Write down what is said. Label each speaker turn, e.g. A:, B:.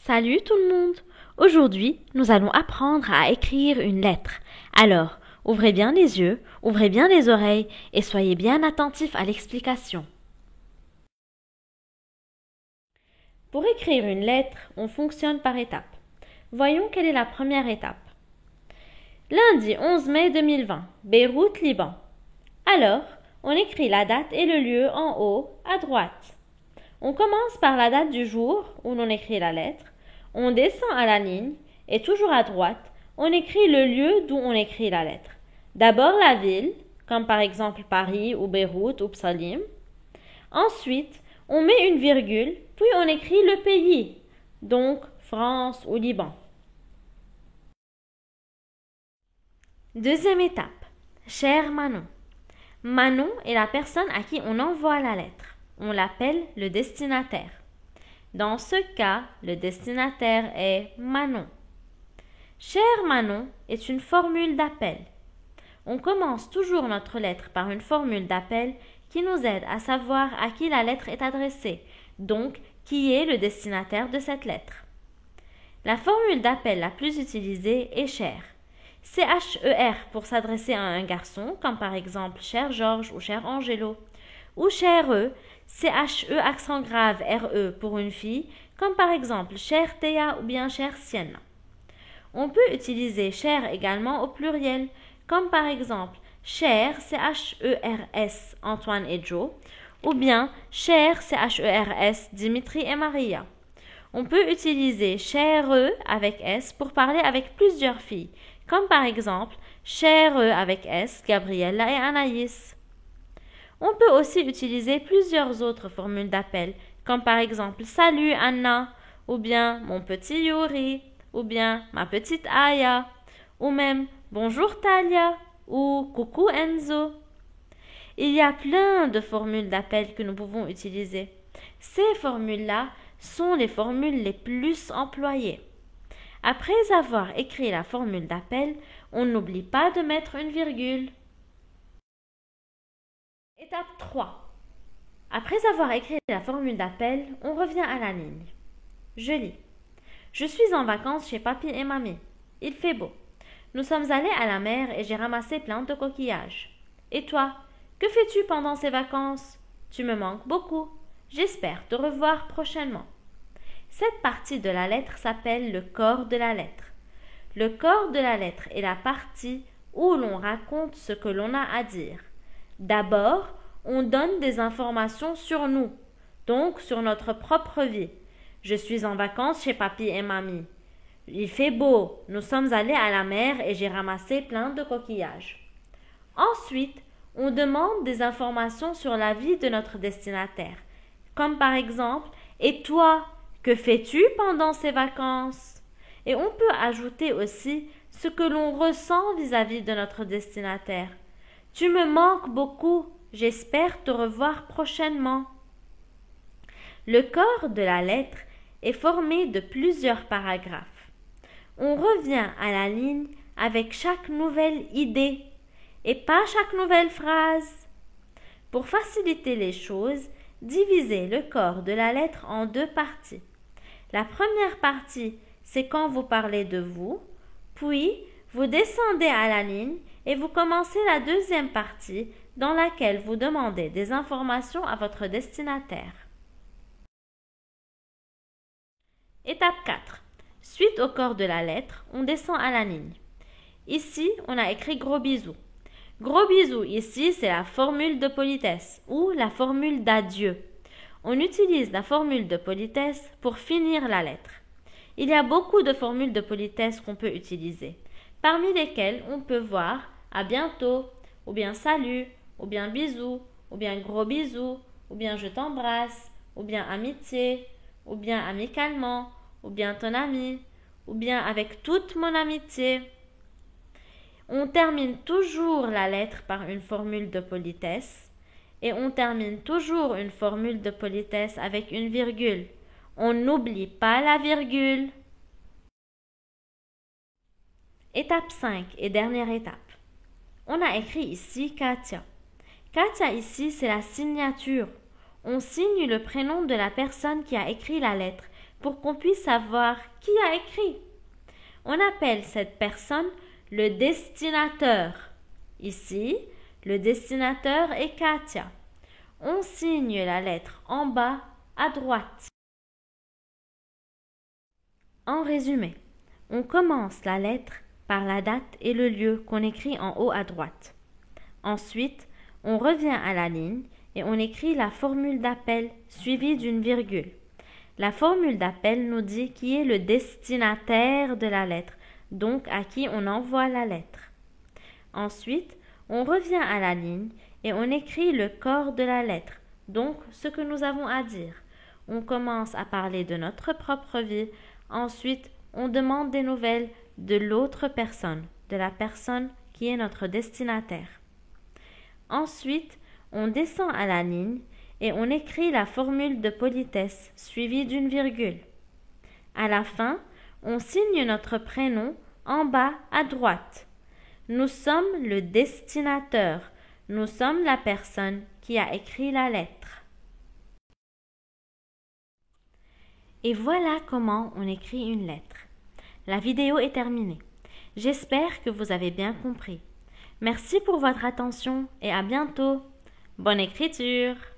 A: Salut tout le monde! Aujourd'hui, nous allons apprendre à écrire une lettre. Alors, ouvrez bien les yeux, ouvrez bien les oreilles et soyez bien attentifs à l'explication. Pour écrire une lettre, on fonctionne par étapes. Voyons quelle est la première étape. Lundi 11 mai 2020, Beyrouth, Liban. Alors, on écrit la date et le lieu en haut, à droite. On commence par la date du jour où l'on écrit la lettre. On descend à la ligne et toujours à droite, on écrit le lieu d'où on écrit la lettre. D'abord la ville, comme par exemple Paris ou Beyrouth ou Psalim. Ensuite, on met une virgule, puis on écrit le pays, donc France ou Liban. Deuxième étape. Cher Manon. Manon est la personne à qui on envoie la lettre. On l'appelle le destinataire. Dans ce cas, le destinataire est Manon. Cher Manon est une formule d'appel. On commence toujours notre lettre par une formule d'appel qui nous aide à savoir à qui la lettre est adressée, donc qui est le destinataire de cette lettre. La formule d'appel la plus utilisée est cher. CHER pour s'adresser à un garçon, comme par exemple cher Georges ou cher Angelo, ou cher E, CHE accent grave RE pour une fille, comme par exemple cher Théa ou bien cher Sienna. On peut utiliser cher également au pluriel, comme par exemple cher CHERS Antoine et Joe, ou bien cher CHERS Dimitri et Maria. On peut utiliser cher E avec S pour parler avec plusieurs filles, comme par exemple cher E avec S, Gabriella et Anaïs. On peut aussi utiliser plusieurs autres formules d'appel, comme par exemple salut Anna, ou bien mon petit Yuri, ou bien ma petite Aya, ou même bonjour Talia, ou coucou Enzo. Il y a plein de formules d'appel que nous pouvons utiliser. Ces formules-là sont les formules les plus employées. Après avoir écrit la formule d'appel, on n'oublie pas de mettre une virgule. Étape 3. Après avoir écrit la formule d'appel, on revient à la ligne. Je lis. Je suis en vacances chez papy et mamie. Il fait beau. Nous sommes allés à la mer et j'ai ramassé plein de coquillages. Et toi, que fais-tu pendant ces vacances? Tu me manques beaucoup. J'espère te revoir prochainement. Cette partie de la lettre s'appelle le corps de la lettre. Le corps de la lettre est la partie où l'on raconte ce que l'on a à dire. D'abord, on donne des informations sur nous, donc sur notre propre vie. Je suis en vacances chez papy et mamie. Il fait beau, nous sommes allés à la mer et j'ai ramassé plein de coquillages. Ensuite, on demande des informations sur la vie de notre destinataire, comme par exemple « Et toi, que fais-tu pendant ces vacances ?» Et on peut ajouter aussi ce que l'on ressent vis-à-vis de notre destinataire. Tu me manques beaucoup, j'espère te revoir prochainement. Le corps de la lettre est formé de plusieurs paragraphes. On revient à la ligne avec chaque nouvelle idée et pas chaque nouvelle phrase. Pour faciliter les choses, divisez le corps de la lettre en deux parties. La première partie, c'est quand vous parlez de vous, puis vous descendez à la ligne et vous commencez la deuxième partie dans laquelle vous demandez des informations à votre destinataire. Étape 4. Suite au corps de la lettre, on descend à la ligne. Ici, on a écrit gros bisous. Gros bisous, ici, c'est la formule de politesse ou la formule d'adieu. On utilise la formule de politesse pour finir la lettre. Il y a beaucoup de formules de politesse qu'on peut utiliser, parmi lesquelles on peut voir à bientôt, ou bien salut, ou bien bisous, ou bien gros bisous, ou bien je t'embrasse, ou bien amitié, ou bien amicalement, ou bien ton ami, ou bien avec toute mon amitié. On termine toujours la lettre par une formule de politesse et on termine toujours une formule de politesse avec une virgule. On n'oublie pas la virgule. Étape 5 et dernière étape. On a écrit ici Katia. Katia ici, c'est la signature. On signe le prénom de la personne qui a écrit la lettre pour qu'on puisse savoir qui a écrit. On appelle cette personne le destinateur. Ici, le destinateur est Katia. On signe la lettre en bas à droite. En résumé, on commence la lettre par la date et le lieu qu'on écrit en haut à droite. Ensuite, on revient à la ligne et on écrit la formule d'appel suivie d'une virgule. La formule d'appel nous dit qui est le destinataire de la lettre, donc à qui on envoie la lettre. Ensuite, on revient à la ligne et on écrit le corps de la lettre, donc ce que nous avons à dire. On commence à parler de notre propre vie, ensuite on demande des nouvelles de l'autre personne, de la personne qui est notre destinataire. Ensuite, on descend à la ligne et on écrit la formule de politesse suivie d'une virgule. À la fin, on signe notre prénom en bas à droite. Nous sommes le destinateur. Nous sommes la personne qui a écrit la lettre. Et voilà comment on écrit une lettre. La vidéo est terminée. J'espère que vous avez bien compris. Merci pour votre attention et à bientôt. Bonne écriture!